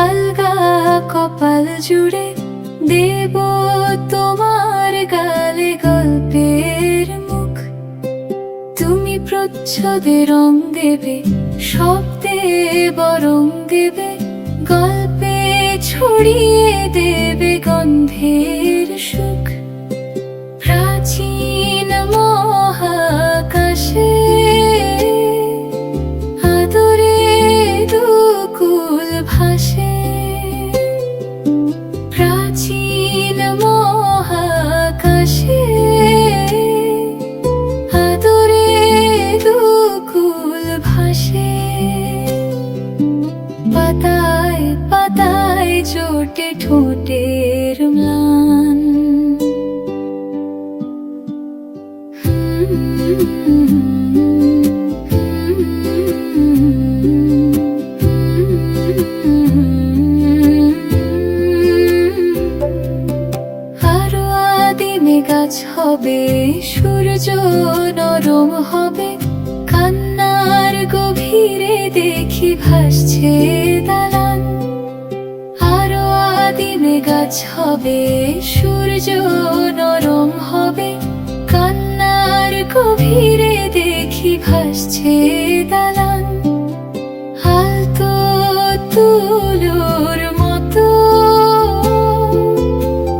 আলগা কপাল জুড়ে দেব তোমার গালে গল্পের মুখ। তুমি প্রচ্ছদে রং দেবে, শব্দে বরং দেবে, গল্পে ছড়িয়ে দেবে গন্ধের সুখ। প্রাচীন মহাকাশে আদরে দুকুল ভাসে, প্রাচীন মহাকাশে আদরে দুকুল ভাসে। পাতায় পাতায় জোটে ঠোঁটের ম্লান, আরো আদিমে গাছ হবে, সূর্য নরম হবে, কান্নার গভীরে দেখি ভাসছে দালান। আরো আদিমে গাছ হবে, সূর্য নরম হবে, কান্নার গভীরে দেখি ভাসছে দালান। আলতো তুলোর মতো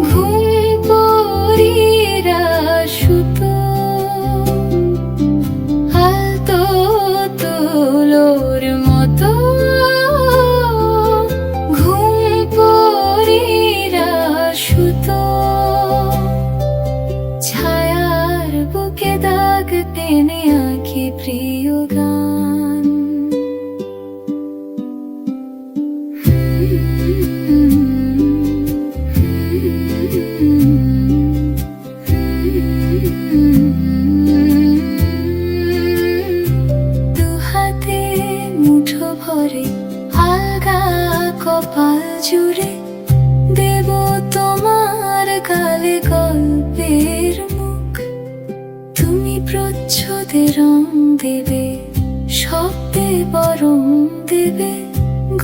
ঘুম পরীরা সুতো, আলতো তুলোর মতো ঘুম পরীরা সুতো। ছায়ার বুকে দাগ টেনে আঁকি প্রিয় গান। দুহাতে মুঠো ভরে আলগা কপাল জুড়ে দেব তোমার গালে গল্পের মুখ। তুমি প্রচ্ছদে রং দেবে, শব্দে বরং দেবে,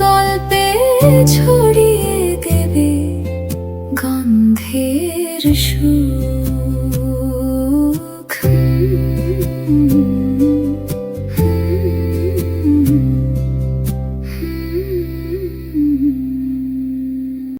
গল্পে